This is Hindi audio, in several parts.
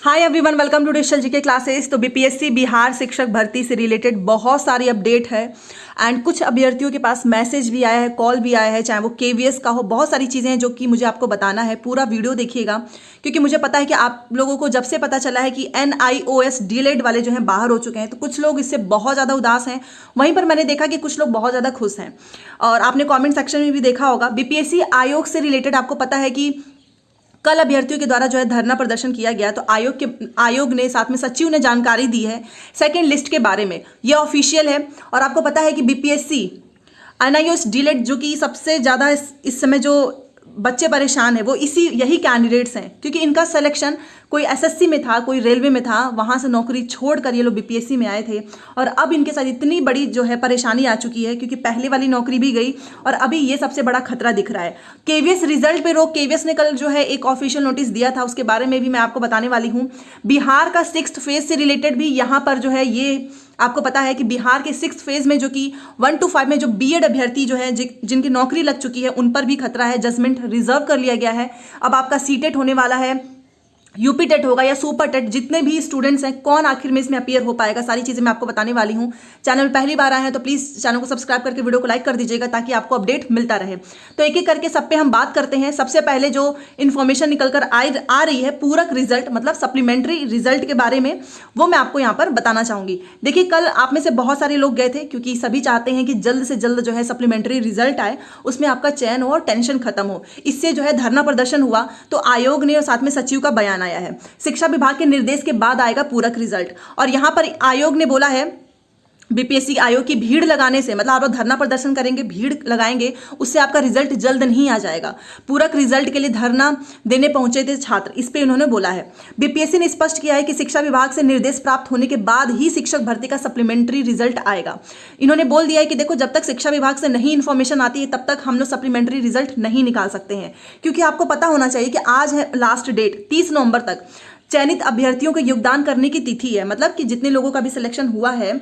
Hi everyone, welcome to digital GK classes. तो बीपीएससी बिहार शिक्षक भर्ती से रिलेटेड बहुत सारी अपडेट है एंड कुछ अभ्यर्थियों के पास मैसेज भी आया है, कॉल भी आया है, चाहे वो केवीएस का हो। बहुत सारी चीज़ें हैं जो कि मुझे आपको बताना है। पूरा वीडियो देखिएगा क्योंकि मुझे पता है कि आप लोगों को जब से पता चला है कि NIOS डीलेड वाले जो हैं बाहर हो चुके हैं, तो कुछ लोग इससे बहुत ज़्यादा उदास हैं। वहीं पर मैंने देखा कि कुछ लोग बहुत ज़्यादा खुश हैं। और आपने कॉमेंट सेक्शन में भी देखा होगा, बीपीएससी आयोग से रिलेटेड आपको पता है कि कल अभ्यर्थियों के द्वारा जो है धरना प्रदर्शन किया गया। तो आयोग ने साथ में सचिव ने जानकारी दी है सेकंड लिस्ट के बारे में। ये ऑफिशियल है और आपको पता है कि बीपीएससी NIOS डीलेट जो कि सबसे ज़्यादा इस समय जो बच्चे परेशान है वो यही कैंडिडेट्स हैं, क्योंकि इनका सिलेक्शन कोई एसएससी में था, कोई रेलवे में था, वहां से नौकरी छोड़कर ये लोग बीपीएससी में आए थे। और अब इनके साथ इतनी बड़ी जो है परेशानी आ चुकी है क्योंकि पहले वाली नौकरी भी गई और अभी ये सबसे बड़ा खतरा दिख रहा है। केवीएस रिजल्ट पे रोक, केवीएस ने कल जो है एक ऑफिशियल नोटिस दिया था, उसके बारे में भी मैं आपको बताने वाली हूँ। बिहार का 6th फेज से रिलेटेड भी यहाँ पर जो है ये आपको पता है कि बिहार के 6th फेज में जो कि 1 to 5 में जो बीएड अभ्यर्थी जो है जिनकी नौकरी लग चुकी है उन पर भी खतरा है। जजमेंट रिजर्व कर लिया गया है। अब आपका सीटेट होने वाला है, यूपी टेट होगा या सुपर टेट, जितने भी स्टूडेंट्स हैं कौन आखिर में इसमें अपीयर हो पाएगा, सारी चीजें मैं आपको बताने वाली हूं। चैनल पहली बार आए हैं तो प्लीज चैनल को सब्सक्राइब करके वीडियो को लाइक कर दीजिएगा ताकि आपको अपडेट मिलता रहे। तो एक एक करके सब पे हम बात करते हैं। सबसे पहले जो इन्फॉर्मेशन निकलकर आ रही है पूरक रिजल्ट मतलब सप्लीमेंट्री रिजल्ट के बारे में, वो मैं आपको यहाँ पर बताना चाहूंगी। देखिए, कल आप में से बहुत सारे लोग गए थे क्योंकि सभी चाहते हैं कि जल्द से जल्द जो है सप्लीमेंट्री रिजल्ट आए, उसमें आपका चयन हो और टेंशन खत्म हो। इससे जो है धरना प्रदर्शन हुआ तो आयोग ने और साथ में सचिव का बयान आया है। शिक्षा विभाग के निर्देश के बाद आएगा पूरक रिजल्ट। और यहां पर आयोग ने बोला है बीपीएससी आयोग की भीड़ लगाने से, मतलब आप लोग धरना प्रदर्शन करेंगे, भीड़ लगाएंगे, उससे आपका रिजल्ट जल्द नहीं आ जाएगा। पूरक रिजल्ट के लिए धरना देने पहुंचे थे छात्र, इस पे इन्होंने बोला है। बीपीएससी ने स्पष्ट किया है कि शिक्षा विभाग से निर्देश प्राप्त होने के बाद ही शिक्षक भर्ती का सप्लीमेंट्री रिजल्ट आएगा। इन्होंने बोल दिया है कि देखो, जब तक शिक्षा विभाग से नहीं इन्फॉर्मेशन आती है तब तक हम लोग सप्लीमेंट्री रिजल्ट नहीं निकाल सकते हैं। क्योंकि आपको पता होना चाहिए कि आज है लास्ट डेट, 30 नवंबर तक चयनित अभ्यर्थियों को योगदान करने की तिथि है। मतलब कि जितने लोगों का भी सिलेक्शन हुआ है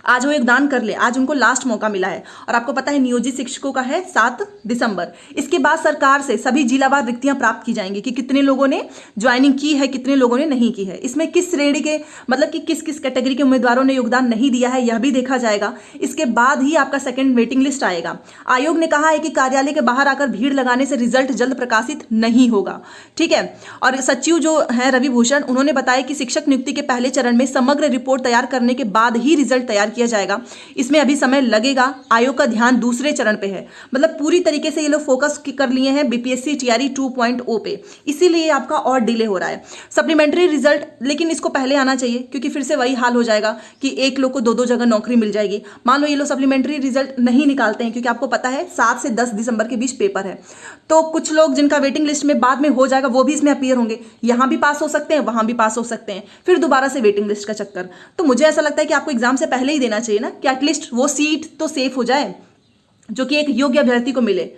आज वो योगदान कर ले, आज उनको लास्ट मौका मिला है। और आपको पता है नियोजित शिक्षकों का है 7 दिसंबर। इसके बाद सरकार से सभी जिलावार रिक्तियां प्राप्त की जाएंगी कि कितने लोगों ने ज्वाइनिंग की है, कितने लोगों ने नहीं की है। इसमें किस श्रेणी के मतलब कि किस किस कैटेगरी के उम्मीदवारों ने योगदान नहीं दिया है यह भी देखा जाएगा। इसके बाद ही आपका सेकेंड वेटिंग लिस्ट आएगा। आयोग ने कहा है कि कार्यालय के बाहर आकर भीड़ लगाने से रिजल्ट जल्द प्रकाशित नहीं होगा, ठीक है। और सचिव जो है रवि भूषण, उन्होंने बताया कि शिक्षक नियुक्ति के पहले चरण में समग्र रिपोर्ट तैयार करने के बाद ही रिजल्ट तैयार किया जाएगा। इसमें अभी समय लगेगा। आयोग का ध्यान दूसरे चरण पे है। मतलब पूरी तरीके से ये लोग फोकस कर लिए हैं बीपीएससी टीआरई 2.0 पे, इसीलिए आपका और डिले हो रहा है सप्लीमेंट्री रिजल्ट। लेकिन इसको पहले आना चाहिए क्योंकि फिर से वही हाल हो जाएगा कि एक लोग को दो जगह नौकरी मिल जाएगी। मान लो ये लोग सप्लीमेंट्री रिजल्ट नहीं निकालते हैं क्योंकि आपको पता है 7 से 10 दिसंबर के बीच पेपर है, तो कुछ लोग जिनका वेटिंग लिस्ट में बाद में हो जाएगा वो भी इसमें अपीयर होंगे। यहां भी पास हो सकते हैं, वहां भी पास हो सकते हैं, फिर दोबारा से वेटिंग लिस्ट का चक्कर। तो मुझे ऐसा लगता है कि आपको एग्जाम से पहले ही देना चाहिए ना, कि एटलीस्ट वो सीट तो सेफ हो जाए जो कि एक योग्य अभ्यर्थी को मिले।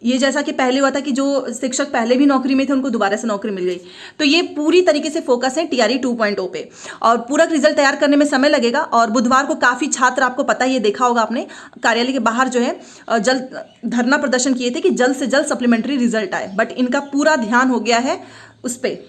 ये जैसा कि पहले हुआ था कि जो शिक्षक पहले भी नौकरी में थे उनको दोबारा से नौकरी मिल गई। तो ये पूरी तरीके से फोकस है टीआरई 2.0 पे और पूरक रिजल्ट तैयार करने में समय लगेगा। और बुधवार को काफी छात्र, आपको पता है, ये देखा होगा आपने, कार्यालय के बाहर जो है जल्द धरना प्रदर्शन किए थे कि जल्द से जल्द सप्लीमेंट्री रिजल्ट आए। बट इनका पूरा ध्यान हो गया है उस पर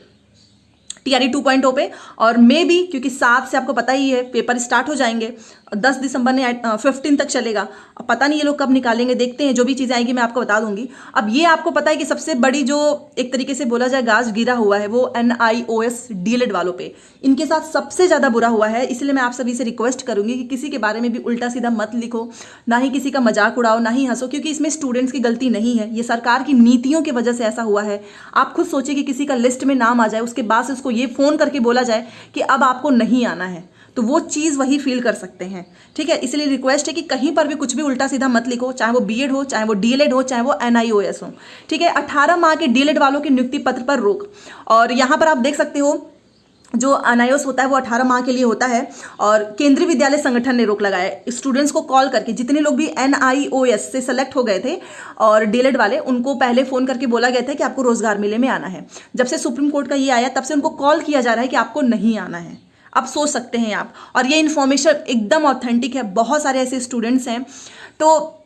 टीआरई 2.0 पे। और मे भी क्योंकि 7 से आपको पता ही है पेपर स्टार्ट हो जाएंगे, 10 दिसंबर ने 15 तक चलेगा। अब पता नहीं ये लोग कब निकालेंगे, देखते हैं। जो भी चीज़ें आएंगी मैं आपको बता दूंगी। अब ये आपको पता है कि सबसे बड़ी जो एक तरीके से बोला जाए गाज गिरा हुआ है वो NIOS डीलेड वालों पे, इनके साथ सबसे ज़्यादा बुरा हुआ है। इसलिए मैं आप सभी से रिक्वेस्ट करूंगी कि किसी के बारे में भी उल्टा सीधा मत लिखो, ना ही किसी का मजाक उड़ाओ, ना ही हंसो, क्योंकि इसमें स्टूडेंट्स की गलती नहीं है। ये सरकार की नीतियों की वजह से ऐसा हुआ है। आप खुद सोचिए कि किसी का लिस्ट में नाम आ जाए, उसके बाद से उसको ये फोन करके बोला जाए कि अब आपको नहीं आना है, तो वो चीज़ वही फील कर सकते हैं, ठीक है। इसलिए रिक्वेस्ट है कि कहीं पर भी कुछ भी उल्टा सीधा मत लिखो, चाहे वो बीएड हो, चाहे वो डीएलएड हो, चाहे वो NIOS हो, ठीक है। 18 माह के डीएलएड वालों के नियुक्ति पत्र पर रोक। और यहाँ पर आप देख सकते हो जो NIOS होता है वो 18 माह के लिए होता है। और केंद्रीय विद्यालय संगठन ने रोक लगाया है। स्टूडेंट्स को कॉल करके, जितने लोग भी NIOS से सेलेक्ट हो गए थे और डीएलएड वाले, उनको पहले फोन करके बोला गया था कि आपको रोजगार मेले में आना है। जब से सुप्रीम कोर्ट का ये आया तब से उनको कॉल किया जा रहा है कि आपको नहीं आना है। अब सोच सकते हैं आप, और ये इन्फॉर्मेशन एकदम ऑथेंटिक है। बहुत सारे ऐसे स्टूडेंट्स हैं। तो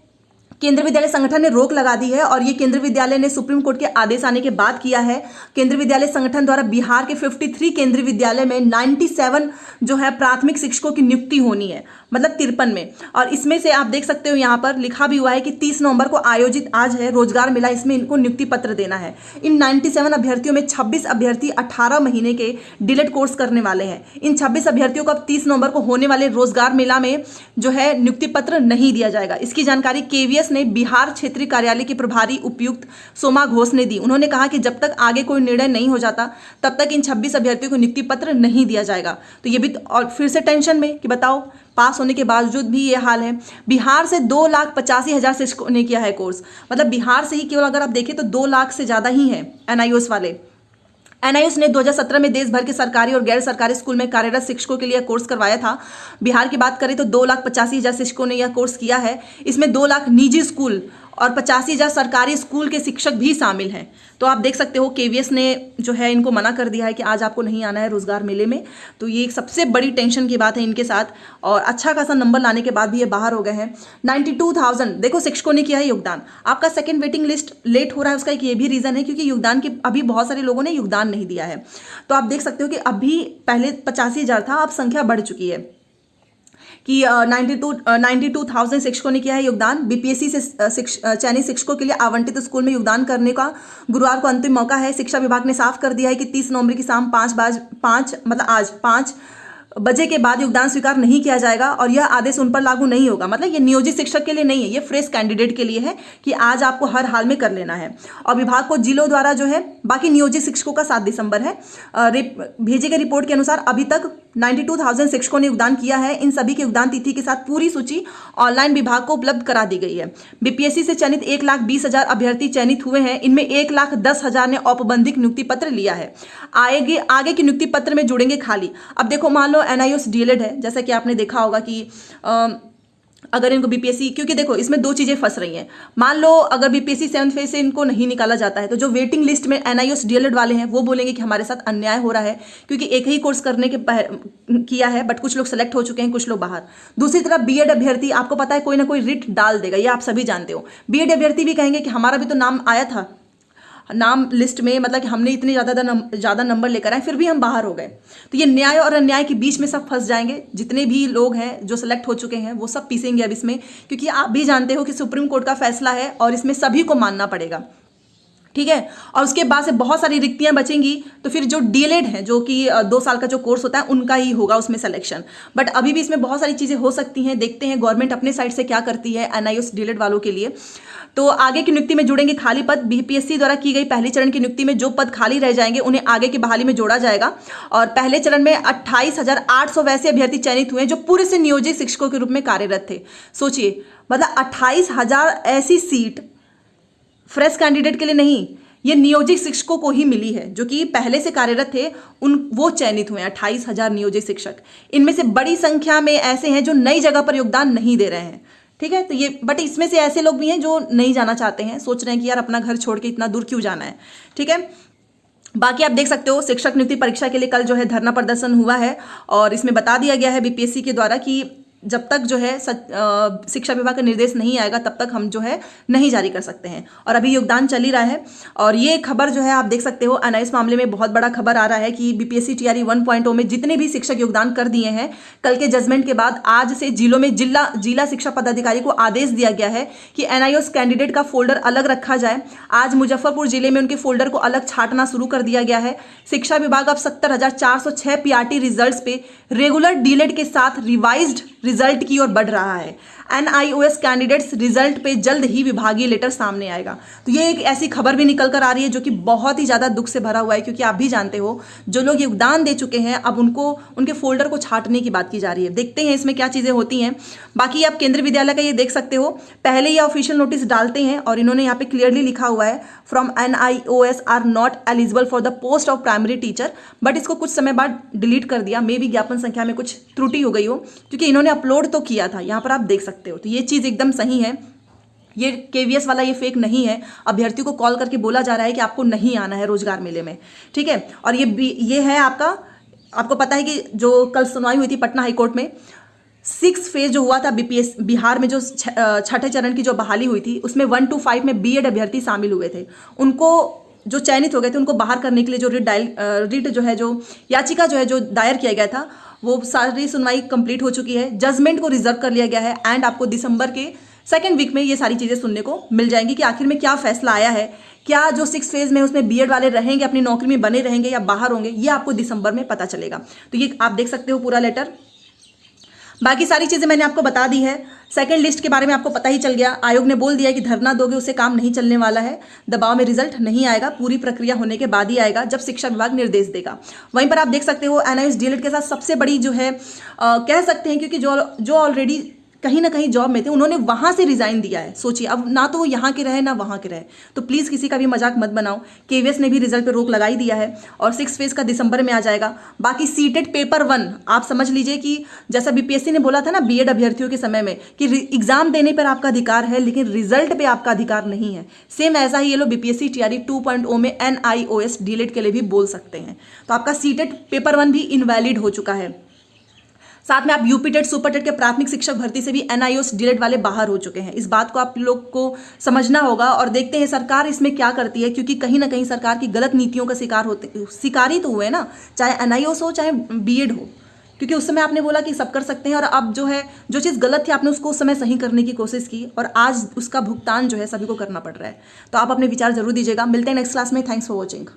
केंद्रीय विद्यालय संगठन ने रोक लगा दी है और ये केंद्रीय विद्यालय ने सुप्रीम कोर्ट के आदेश आने के बाद किया है। केंद्रीय विद्यालय संगठन द्वारा बिहार के 53 केंद्रीय विद्यालय में 97 जो है प्राथमिक शिक्षकों की नियुक्ति होनी है, मतलब 53 में। और इसमें से आप देख सकते हो यहाँ पर लिखा भी हुआ है कि 30 नवंबर को आयोजित आज है रोजगार मेला, इसमें इनको नियुक्ति पत्र देना है। इन 97 अभ्यर्थियों में 26 अभ्यर्थी 18 महीने के डीलेड कोर्स करने वाले हैं। इन 26 अभ्यर्थियों को अब 30 नवंबर को होने वाले रोजगार मेला में जो है नियुक्ति पत्र नहीं दिया जाएगा। इसकी जानकारी केवीएस ने बिहार क्षेत्रीय कार्यालय के प्रभारी उपायुक्त सोमा घोष ने दी। उन्होंने कहा कि जब तक आगे कोई निर्णय नहीं हो जाता तब तक इन 26 अभ्यर्थियों को नियुक्ति पत्र नहीं दिया जाएगा। तो ये भी और फिर से टेंशन में कि बताओ पास होने के बावजूद भी ये हाल है। बिहार से 2,85,000 शिक्षकों ने किया है कोर्स, मतलब बिहार से ही केवल अगर आप देखें तो 2 लाख से ज़्यादा ही है एनआईओएस वाले। एनआईओएस ने 2017 में देश भर के सरकारी और गैर सरकारी स्कूल में कार्यरत शिक्षकों के लिए कोर्स करवाया था। बिहार की बात करें तो 2,85,000 शिक्षकों ने यह कोर्स किया है। इसमें 2 लाख निजी स्कूल और 85,000 सरकारी स्कूल के शिक्षक भी शामिल हैं। तो आप देख सकते हो केवीएस ने जो है इनको मना कर दिया है कि आज आपको नहीं आना है रोजगार मेले में। तो ये एक सबसे बड़ी टेंशन की बात है इनके साथ, और अच्छा खासा नंबर लाने के बाद भी ये बाहर हो गए हैं। 92,000 देखो शिक्षकों ने किया है योगदान। आपका सेकंड वेटिंग लिस्ट लेट हो रहा है, उसका एक ये भी रीजन है क्योंकि योगदान के अभी बहुत सारे लोगों ने योगदान नहीं दिया है। तो आप देख सकते हो कि अभी पहले 85,000 था, अब संख्या बढ़ चुकी है कि 92,000 शिक्षकों ने किया है योगदान। बीपीएससी से चयनित शिक्षकों के लिए आवंटित स्कूल में योगदान करने का गुरुवार को अंतिम मौका है। शिक्षा विभाग ने साफ कर दिया है कि 30 नवंबर की शाम 5 बजे के बाद योगदान स्वीकार नहीं किया जाएगा और यह आदेश उन पर लागू नहीं होगा। मतलब ये नियोजित शिक्षक के लिए नहीं है, ये फ्रेश कैंडिडेट के लिए है कि आज आपको हर हाल में कर लेना है। और विभाग को जिलों द्वारा जो है बाकी नियोजित शिक्षकों का 7 दिसंबर है। भेजे गए रिपोर्ट के अनुसार अभी तक 92,000 शिक्षकों ने योगदान किया है। इन सभी की योगदान तिथि के साथ पूरी सूची ऑनलाइन विभाग को उपलब्ध करा दी गई है। बीपीएससी से चयनित 1,20,000 अभ्यर्थी चयनित हुए हैं। इनमें 1,10,000 ने औपबंधिक नियुक्ति पत्र लिया है। आगे की नियुक्ति पत्र में जुड़ेंगे खाली। अब देखो मान लो एनआईओएस डीएलएड है, जैसा कि आपने देखा होगा कि अगर इनको बीपीएससी, क्योंकि देखो इसमें 2 चीजें फंस रही हैं। मान लो अगर बीपीएससी 7th फेज से इनको नहीं निकाला जाता है तो जो वेटिंग लिस्ट में एनआईओएस डीएलएड वाले हैं वो बोलेंगे कि हमारे साथ अन्याय हो रहा है क्योंकि एक ही कोर्स करने के किया है, बट कुछ लोग सेलेक्ट हो चुके हैं, कुछ लोग बाहर। दूसरी तरफ बीएड अभ्यर्थी, आपको पता है कोई ना कोई रिट डाल देगा, ये आप सभी जानते हो। बीएड अभ्यर्थी भी कहेंगे कि हमारा भी तो नाम आया था नाम लिस्ट में, मतलब कि हमने इतने ज़्यादा नंबर लेकर आए फिर भी हम बाहर हो गए। तो ये न्याय और अन्याय के बीच में सब फंस जाएंगे। जितने भी लोग हैं जो सेलेक्ट हो चुके हैं वो सब पीसेंगे अब इसमें, क्योंकि आप भी जानते हो कि सुप्रीम कोर्ट का फैसला है और इसमें सभी को मानना पड़ेगा, ठीक है। और उसके बाद से बहुत सारी रिक्तियां बचेंगी तो फिर जो डीएलएड है जो कि 2 साल का जो कोर्स होता है उनका ही होगा उसमें सिलेक्शन। बट अभी भी इसमें बहुत सारी चीज़ें हो सकती हैं, देखते हैं गवर्नमेंट अपने साइड से क्या करती है एनआईओएस डीएलएड वालों के लिए। तो आगे की नियुक्ति में जुड़ेंगे खाली पद। बीपीएससी द्वारा की गई पहले चरण की नियुक्ति में जो पद खाली रह जाएंगे उन्हें आगे की बहाली में जोड़ा जाएगा। और पहले चरण में 28,800 वैसे अभ्यर्थी चयनित हुए जो पूरे से नियोजित शिक्षकों के रूप में कार्यरत थे। सोचिए, मतलब 28,000 ऐसी सीट फ्रेश कैंडिडेट के लिए नहीं, ये नियोजित शिक्षकों को ही मिली है जो कि पहले से कार्यरत थे, वो चयनित हुए हैं 28,000 नियोजित शिक्षक। इनमें से बड़ी संख्या में ऐसे हैं जो नई जगह पर योगदान नहीं दे रहे हैं, ठीक है। तो ये बट इसमें से ऐसे लोग भी हैं जो नहीं जाना चाहते हैं, सोच रहे हैं कि यार अपना घर छोड़ के इतना दूर क्यों जाना है, ठीक है। बाकी आप देख सकते हो शिक्षक नियुक्ति परीक्षा के लिए कल जो है धरना प्रदर्शन हुआ है और इसमें बता दिया गया है बीपीएससी के द्वारा कि जब तक जो है शिक्षा विभाग का निर्देश नहीं आएगा तब तक हम जो है नहीं जारी कर सकते हैं। और अभी योगदान चल ही रहा है। और ये खबर जो है आप देख सकते हो एनआईओएस मामले में बहुत बड़ा खबर आ रहा है कि बीपीएससी टीआरई 1.0 में जितने भी शिक्षक योगदान कर दिए हैं, कल के जजमेंट के बाद आज से जिलों में जिला शिक्षा पदाधिकारी को आदेश दिया गया है कि एनआईओएस कैंडिडेट का फोल्डर अलग रखा जाए। आज मुजफ्फरपुर जिले में उनके फोल्डर को अलग छांटना शुरू कर दिया गया है। शिक्षा विभाग अब 70,406 पीआरटी रिजल्ट्स पे रेगुलर डीलेड के साथ रिवाइज्ड रिजल्ट की ओर बढ़ रहा है। एनआईओएस कैंडिडेट्स रिजल्ट पे जल्द ही विभागीय लेटर सामने आएगा। तो ये एक ऐसी खबर भी निकल कर आ रही है जो कि बहुत ही ज़्यादा दुख से भरा हुआ है, क्योंकि आप भी जानते हो जो लोग योगदान दे चुके हैं अब उनको उनके फोल्डर को छांटने की बात की जा रही है। देखते हैं इसमें क्या चीज़ें होती हैं। बाकी आप केंद्रीय विद्यालय का ये देख सकते हो, पहले ये ऑफिशियल नोटिस डालते हैं और इन्होंने यहाँ पे क्लियरली लिखा हुआ है from NIOS are not eligible for the post of primary teacher, but इसको कुछ समय बाद डिलीट कर दिया। मे भी ज्ञापन संख्या में कुछ त्रुटि हो गई हो, क्योंकि इन्होंने अपलोड तो किया था, यहाँ पर आप देख सकते हो। तो ये चीज़ एकदम सही है, ये केवीएस वाला ये फेक नहीं है। अभ्यर्थियों को कॉल करके बोला जा रहा है कि आपको नहीं आना है रोजगार मेले में, ठीक है। और ये है आपको पता है कि जो कल सुनवाई हुई थी पटना हाईकोर्ट में, 6 फेज जो हुआ था बीपीएस बिहार में, जो छठे चरण की जो बहाली हुई थी, उसमें 1 to 5 में बीएड अभ्यर्थी शामिल हुए थे। उनको जो चयनित हो गए थे, उनको बाहर करने के लिए जो रिट जो है, जो याचिका जो है, जो दायर किया गया था, वो सारी सुनवाई कंप्लीट हो चुकी है। जजमेंट को रिजर्व कर लिया गया है एंड आपको दिसंबर के सेकेंड वीक में ये सारी चीज़ें सुनने को मिल जाएंगी कि आखिर में क्या फैसला आया है। क्या जो 6 फेज में उसमें बीएड वाले रहेंगे, अपनी नौकरी में बने रहेंगे या बाहर होंगे, ये आपको दिसंबर में पता चलेगा। तो ये आप देख सकते हो पूरा लेटर। बाकी सारी चीज़ें मैंने आपको बता दी है। सेकंड लिस्ट के बारे में आपको पता ही चल गया। आयोग ने बोल दिया कि धरना दोगे उससे काम नहीं चलने वाला है, दबाव में रिजल्ट नहीं आएगा, पूरी प्रक्रिया होने के बाद ही आएगा जब शिक्षा विभाग निर्देश देगा। वहीं पर आप देख सकते हो एनआईओएस डीएलएड के साथ सबसे बड़ी जो है कह सकते हैं, क्योंकि जो ऑलरेडी कहीं ना कहीं जॉब में थे, उन्होंने वहां से रिजाइन दिया है। सोचिए, अब ना तो वो यहाँ के रहे ना वहाँ के रहे, तो प्लीज़ किसी का भी मजाक मत बनाओ। केवीएस ने भी रिजल्ट पे रोक लगाई दिया है और 6 फेज का दिसंबर में आ जाएगा। बाकी सीटेट पेपर 1 आप समझ लीजिए कि जैसा बीपीएससी ने बोला था ना बीएड अभ्यर्थियों के समय में कि एग्जाम देने पर आपका अधिकार है लेकिन रिजल्ट पे आपका अधिकार नहीं है, सेम ऐसा ही ये लोग बीपीएससी टीआरई 2.0 में एनआईओएस डीएलएड के लिए भी बोल सकते हैं। तो आपका सीटेट पेपर 1 भी इनवैलिड हो चुका है। साथ में आप यूपी टेट सुपर टेट के प्राथमिक शिक्षक भर्ती से भी एनआईओएस डीएलएड वाले बाहर हो चुके हैं। इस बात को आप लोग को समझना होगा और देखते हैं सरकार इसमें क्या करती है, क्योंकि कहीं ना कहीं सरकार की गलत नीतियों का शिकार ही तो हुए ना, चाहे एनआईओएस हो चाहे बीएड हो। क्योंकि उस समय आपने बोला कि सब कर सकते हैं और अब जो है जो चीज़ गलत थी आपने उसको उस समय सही करने की कोशिश की और आज उसका भुगतान जो है सभी को करना पड़ रहा है। तो आप अपने विचार जरूर दीजिएगा। मिलते हैं नेक्स्ट क्लास में। Thanks for watching.